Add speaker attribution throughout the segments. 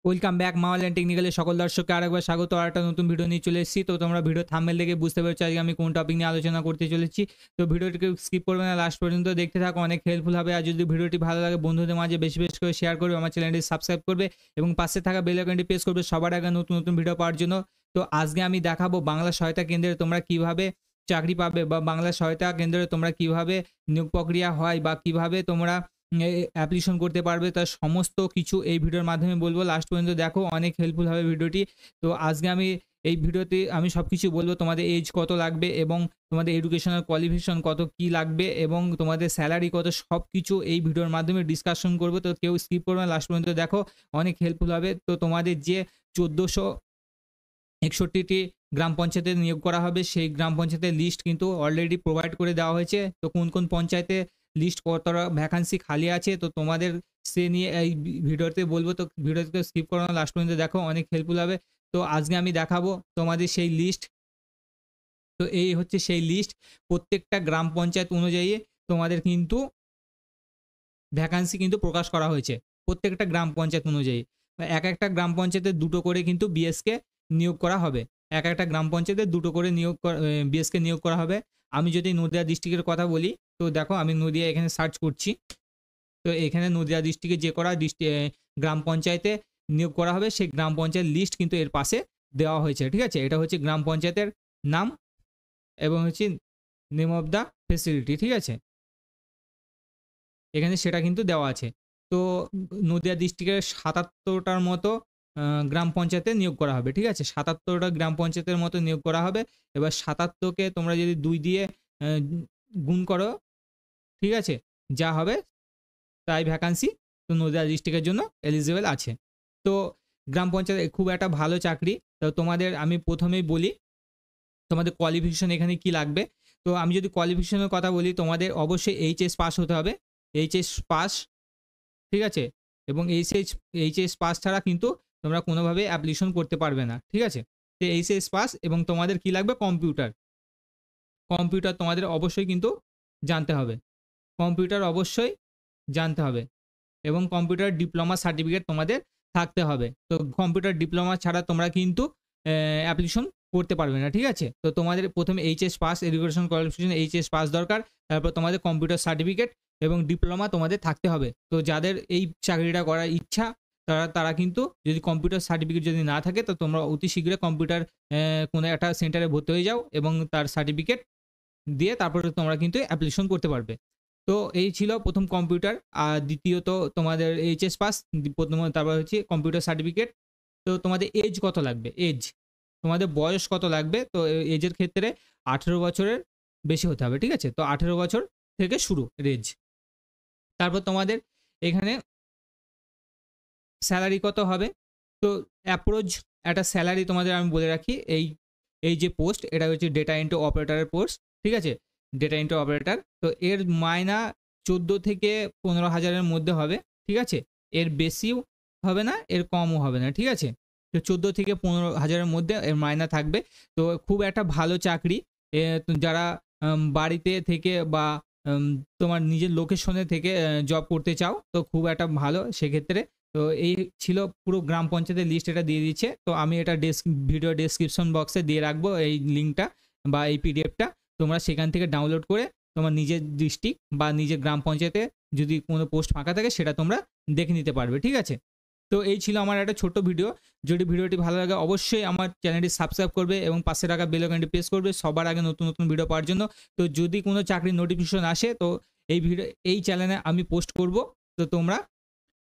Speaker 1: Welcome back মাওয়াল্যান্ড টেকনিক্যালের সকল দর্শককে আরেকবার স্বাগত। আর একটা নতুন ভিডিও নিয়ে চলে এসেছি। তো তোমরা ভিডিও থাম্বনেল দেখে বুঝতে পেরেছো আজকে আমি কোন টপিক নিয়ে আলোচনা করতে চলেছি। তো ভিডিওটিকে স্কিপ করবে না, লাস্ট পর্যন্ত দেখতে থাকো, অনেক হেল্পফুল হবে। আর যদি ভিডিওটি ভালো লাগে বন্ধুদের মাঝে বেশি বেশি করে শেয়ার করবে, আমার চ্যানেলটি সাবস্ক্রাইব করবে এবং পাশে থাকা বেল আইকনটি প্রেস করবে সবার আগে নতুন নতুন ভিডিও পাওয়ার জন্য। তো আজকে আমি দেখাবো বাংলা সহায়তা কেন্দ্রে তোমরা কিভাবে চাকরি পাবে বা বাংলা সহায়তা কেন্দ্রে তোমরা কিভাবে নিয়োগ প্রক্রিয়া হয় বা কিভাবে তোমরা অ্যাপ্লিকেশন করতে পারবে, তার সমস্ত কিছু এই ভিডিওর মাধ্যমে বলবো। লাস্ট পর্যন্ত দেখো, অনেক হেল্পফুল হবে ভিডিওটি। তো আজকে আমি এই ভিডিওতে আমি সব কিছু বলবো, তোমাদের এজ কত লাগবে এবং তোমাদের এডুকেশনাল কোয়ালিফিকেশন কত কি লাগবে এবং তোমাদের স্যালারি কত, সব কিছু এই ভিডিওর মাধ্যমে ডিসকাশন করবো। তো কেউ স্কিপ করবে না, লাস্ট পর্যন্ত দেখো, অনেক হেল্পফুল হবে। তো তোমাদের যে 1461টি গ্রাম পঞ্চায়েতে নিয়োগ করা হবে, সেই গ্রাম পঞ্চায়েতের লিস্ট কিন্তু অলরেডি প্রোভাইড করে দেওয়া হয়েছে। তো কোন কোন পঞ্চায়েতে লিস্ট কতটা ভ্যাকান্সি খালি আছে, তো তোমাদের সে নিয়ে এই ভিডিওতে বলবো। তো ভিডিওতে স্কিপ করো না, লাস্ট পর্যন্ত দেখো, অনেক হেল্পফুল হবে। তো আজকে আমি দেখাবো তোমাদের সেই লিস্ট। তো এই হচ্ছে সেই লিস্ট, প্রত্যেকটা গ্রাম পঞ্চায়েত অনুযায়ী তোমাদের কিন্তু ভ্যাকান্সি কিন্তু প্রকাশ করা হয়েছে, প্রত্যেকটা গ্রাম পঞ্চায়েত অনুযায়ী। এক একটা গ্রাম পঞ্চায়েতে দুটো করে কিন্তু বিএসকে নিয়োগ করা হবে, এক একটা গ্রাম পঞ্চায়েতে দুটো করে বিএসকে নিয়োগ করা হবে। আমি যদি নদিয়া ডিস্ট্রিক্টের কথা বলি, তো দেখো আমি নদিয়া এখানে সার্চ করছি। তো এখানে নদিয়া ডিস্ট্রিক্টে যে করা গ্রাম পঞ্চায়েতে নিয়োগ করা হবে, সেই গ্রাম পঞ্চায়েত লিস্ট কিন্তু এর পাশে দেওয়া হয়েছে। ঠিক আছে, এটা হচ্ছে গ্রাম পঞ্চায়েতের নাম এবং হচ্ছে নেম অফ দ্য ফেসিলিটি। ঠিক আছে, এখানে সেটা কিন্তু দেওয়া আছে। তো নদিয়া ডিস্ট্রিক্টের 77টার মতো গ্রাম পঞ্চায়েতে নিয়োগ করা হবে। ঠিক আছে, 77টা গ্রাম পঞ্চায়েতের মতো নিয়োগ করা হবে। এবার 77কে তোমরা যদি 2 দিয়ে গুণ করো, ঠিক আছে, যা হবে তাই ভ্যাকান্সি তো নদিয়া ডিস্ট্রিক্টের জন্য এলিজিবল আছে। তো গ্রাম পঞ্চায়েত খুব একটা ভালো চাকরি। তো তোমাদের আমি প্রথমেই বলি তোমাদের কোয়ালিফিকেশন এখানে কি লাগবে। তো আমি যদি কোয়ালিফিকেশনের কথা বলি, তোমাদের অবশ্যই এইচএস পাস হতে হবে, এইচএস পাস। ঠিক আছে, এবং এইচএস পাস ছাড়া কিন্তু তোমরা কোনোভাবে অ্যাপ্লিকেশন করতে পারবে না। ঠিক আছে, তো এইচএস পাস এবং তোমাদের কি লাগবে, কম্পিউটার। কম্পিউটার তোমাদের অবশ্যই কিন্তু জানতে হবে, কম্পিউটার অবশ্যই জানতে হবে এবং কম্পিউটার ডিপ্লোমা সার্টিফিকেট তোমাদের থাকতে হবে। তো কম্পিউটার ডিপ্লোমা ছাড়া তোমরা কিন্তু অ্যাপ্লিকেশন করতে পারবে না। ঠিক আছে, তো তোমাদের প্রথমে HS pass, education qualification HS pass দরকার, তারপর তোমাদের কম্পিউটার সার্টিফিকেট এবং ডিপ্লোমা তোমাদের থাকতে হবে। তো যাদের এই চাকরিটা করার ইচ্ছা, তারা কিন্তু যদি কম্পিউটার সার্টিফিকেট যদি না থাকে, তো তোমরা অতি শীঘ্রই কম্পিউটার কোনো একটা সেন্টারে ভর্তি হয়ে যাও এবং তার সার্টিফিকেট দিয়ে তারপরে তোমরা কিন্তু অ্যাপ্লিকেশন করতে পারবে। তো এই ছিল প্রথম কম্পিউটার, আর দ্বিতীয়ত তোমাদের এইচএস পাস, প্রথম তারপর হচ্ছে কম্পিউটার সার্টিফিকেট। তো তোমাদের এজ কত লাগবে, এজ তোমাদের বয়স কত লাগবে, তো এজের ক্ষেত্রে 18 বছরের বেশি হতে হবে। ঠিক আছে, তো 18 বছর থেকে শুরু এজ। তারপর তোমাদের এখানে স্যালারি কত হবে, তো অ্যাপ্রোচ একটা স্যালারি তোমাদের আমি বলে রাখি। এই যে পোস্ট, এটা হচ্ছে ডেটা এন্ট্রি অপারেটরের পোস্ট। ঠিক আছে, ডেটা এন্ট্রি অপারেটর, তো এর মায়না 14 থেকে 15,000-এর মধ্যে হবে। ঠিক আছে, এর বেশিও হবে না, এর কমও হবে না। ঠিক আছে, তো 14 থেকে 15,000-এর মধ্যে এর মায়না থাকবে। তো খুব একটা ভালো চাকরি। তো যারা বাড়িতে থেকে বা তোমার নিজের লোকেশনে থেকে জব করতে চাও, তো খুব একটা ভালো সেক্ষেত্রে। তো এই ছিল পুরো গ্রাম পঞ্চায়েতের লিস্ট, এটা দিয়ে দিচ্ছে। তো আমি এটা ভিডিও ডেসক্রিপশন বক্সে দিয়ে রাখবো এই লিঙ্কটা বা এই পিডিএফটা, তোমরা সেখান থেকে ডাউনলোড করে তোমার নিজের ডিস্ট্রিক্ট বা নিজের গ্রাম পঞ্চায়েতে যদি কোনো পোস্ট ফাঁকা থাকে সেটা তোমরা দেখে নিতে পারবে। ঠিক আছে, তো এই ছিল আমার একটা ছোট্ট ভিডিও। যদি ভিডিওটি ভালো লাগে অবশ্যই আমার চ্যানেলটি সাবস্ক্রাইব করবে এবং পাশে রাখা বেল আইকনটি প্রেস করবে সবার আগে নতুন নতুন ভিডিও পাওয়ার জন্য। তো যদি কোনো চাকরির নোটিফিকেশন আসে, তো এই চ্যানেলে আমি পোস্ট করব, তো তোমরা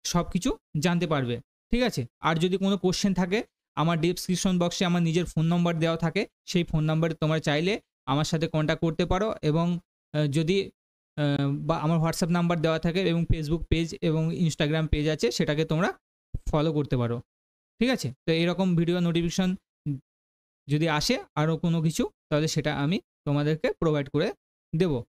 Speaker 1: সব কিছু জানতে পারবে। ঠিক আছে, আর যদি কোনো কোশ্চেন থাকে, আমার ডেসক্রিপশন বক্সে আমার নিজের ফোন নম্বর দেওয়া থাকে, সেই ফোন নম্বরে তোমরা চাইলে আমার সাথে কন্ট্যাক্ট করতে পারো এবং যদি বা আমার হোয়াটসঅ্যাপ নাম্বার দেওয়া থাকে এবং ফেসবুক পেজ এবং ইনস্টাগ্রাম পেজ আছে, সেটাকে তোমরা ফলো করতে পারো। ঠিক আছে, তো এরকম ভিডিও নোটিফিকেশন যদি আসে আরও কোনো কিছু, তাহলে সেটা আমি তোমাদেরকে প্রোভাইড করে দেবো।